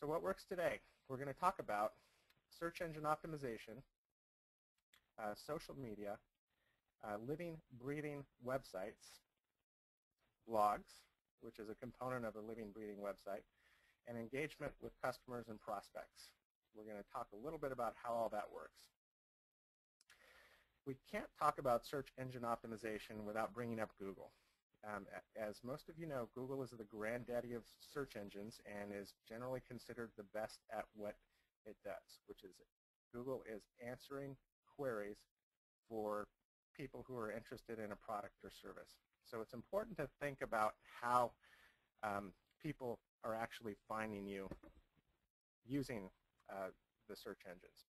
So what works today? We're going to talk about search engine optimization, social media, living, breathing websites, blogs, which is a component of a living, breathing website, and engagement with customers and prospects. We're going to talk a little bit about how all that works. We can't talk about search engine optimization without bringing up Google. As most of you know, Google is the granddaddy of search engines and is generally considered the best at what it does, which is Google is answering queries for people who are interested in a product or service. So it's important to think about how people are actually finding you using the search engines.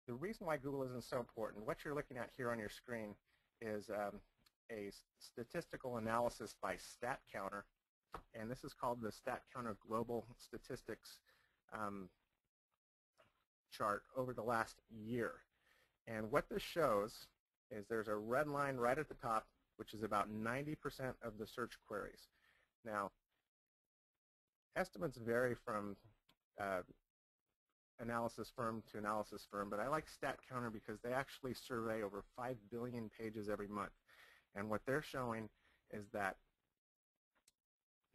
The reason why Google isn't so important, what you're looking at here on your screen is a statistical analysis by StatCounter, and this is called the StatCounter Global Statistics chart over the last year. And what this shows is there's a red line right at the top, which is about 90% of the search queries. Now, estimates vary from analysis firm to analysis firm, but I like StatCounter because they actually survey over 5 billion pages every month. And what they're showing is that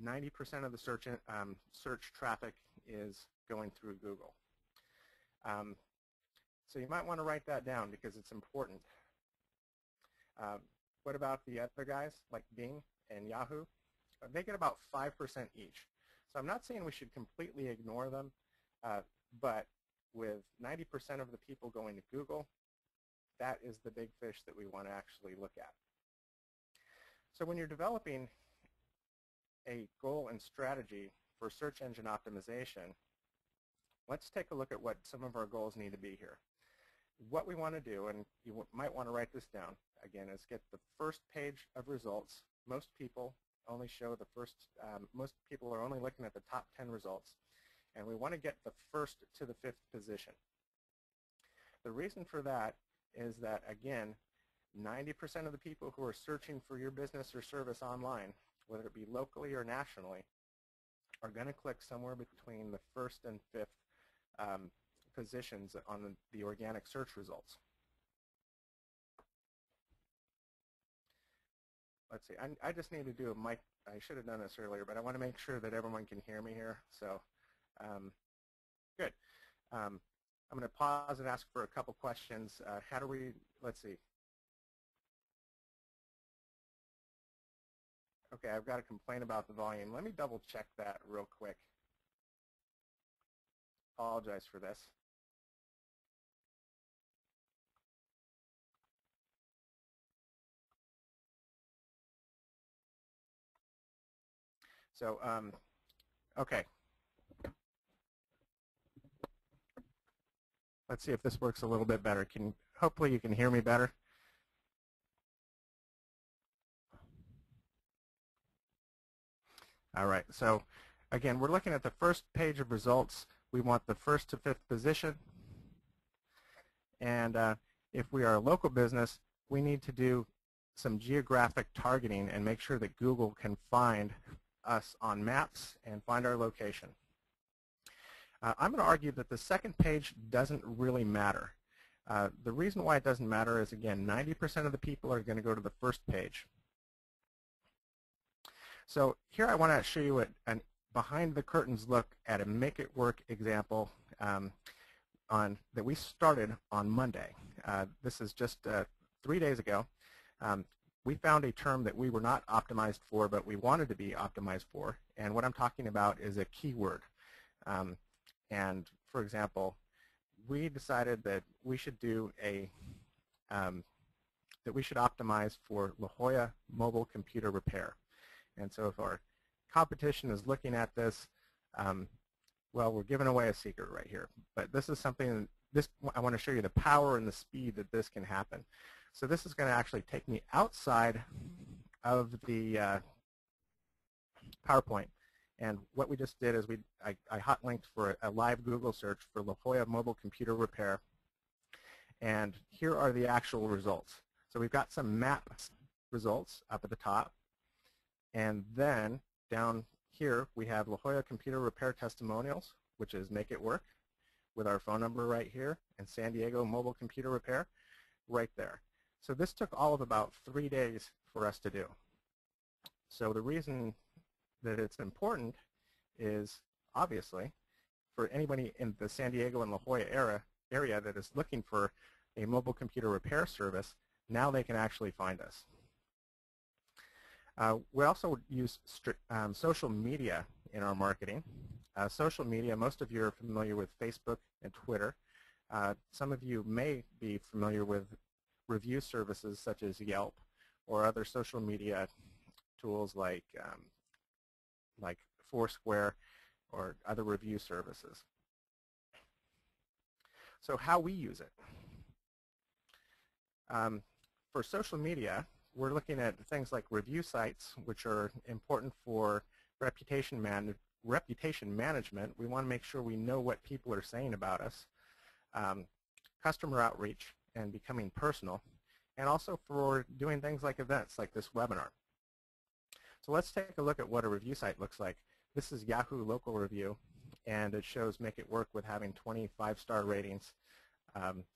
90% of the search traffic is going through Google. So you might want to write that down because it's important. What about the other guys like Bing and Yahoo? They get about 5% each. So I'm not saying we should completely ignore them, but with 90% of the people going to Google, that is the big fish that we want to actually look at. So when you're developing a goal and strategy for search engine optimization, let's take a look at what some of our goals need to be here. What we want to do, and you might want to write this down, again, is get the first page of results. Most people only show the first, most people are only looking at the top 10 results. And we want to get the first to the 5th position. The reason for that is that, again, 90% of the people who are searching for your business or service online, whether it be locally or nationally, are going to click somewhere between the 1st and 5th positions on the organic search results. Let's see, I just need to do a mic. I should have done this earlier, but I want to make sure that everyone can hear me here. So. Good. I'm going to pause and ask for a couple questions. How do we, let's see. Okay, I've got a complaint about the volume. Let me double check that real quick. Apologize for this. So, okay. Let's see if this works a little bit better. Hopefully you can hear me better. All right, so again, we're looking at the first page of results. We want the 1st to 5th position. And if we are a local business, we need to do some geographic targeting and make sure that Google can find us on maps and find our location. I'm going to argue that the second page doesn't really matter. The reason why it doesn't matter is, again, 90% of the people are going to go to the first page. So here I want to show you a behind the curtains look at a Make It Work example that we started on Monday. This is just 3 days ago. We found a term that we were not optimized for, but we wanted to be optimized for. And what I'm talking about is a keyword. And for example, we decided that we should do that we should optimize for La Jolla mobile computer repair. And so if our competition is looking at this, well, we're giving away a secret right here. But this is something, I want to show you the power and the speed that this can happen. So this is going to actually take me outside of the PowerPoint. And what we just did is I hot linked for a live Google search for La Jolla mobile computer repair. And here are the actual results. So we've got some map results up at the top. And then down here we have La Jolla Computer Repair Testimonials, which is Make It Work, with our phone number right here, and San Diego Mobile Computer Repair right there. So this took all of about 3 days for us to do. So the reason that it's important is, obviously, for anybody in the San Diego and La Jolla area that is looking for a mobile computer repair service, now they can actually find us. We also use social media in our marketing. Social media, most of you are familiar with Facebook and Twitter. Some of you may be familiar with review services such as Yelp or other social media tools like Foursquare or other review services. So how we use it. For social media, we're looking at things like review sites, which are important for reputation management. We want to make sure we know what people are saying about us. Customer outreach and becoming personal, and also for doing things like events like this webinar. So let's take a look at what a review site looks like. This is Yahoo Local Review, and it shows Make It Work with having 25-star ratings.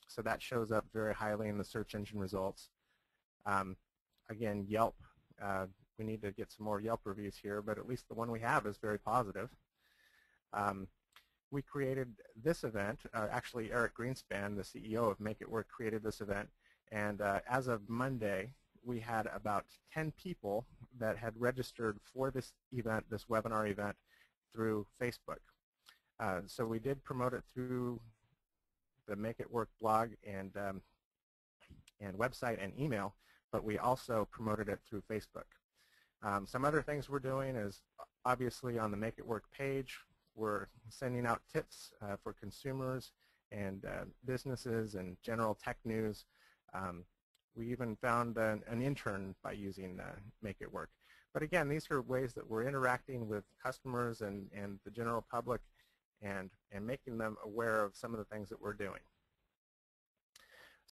So that shows up very highly in the search engine results. Again, Yelp, we need to get some more Yelp reviews here, but at least the one we have is very positive. We created this event. Actually, Eric Greenspan, the CEO of Make It Work, created this event. And as of Monday, we had about 10 people that had registered for this event, this webinar event, through Facebook. So we did promote it through the Make It Work blog and website and email, but we also promoted it through Facebook. Some other things we're doing is, obviously, on the Make It Work page, we're sending out tips for consumers and businesses and general tech news. We even found an intern by using Make It Work. But again, these are ways that we're interacting with customers and the general public and making them aware of some of the things that we're doing.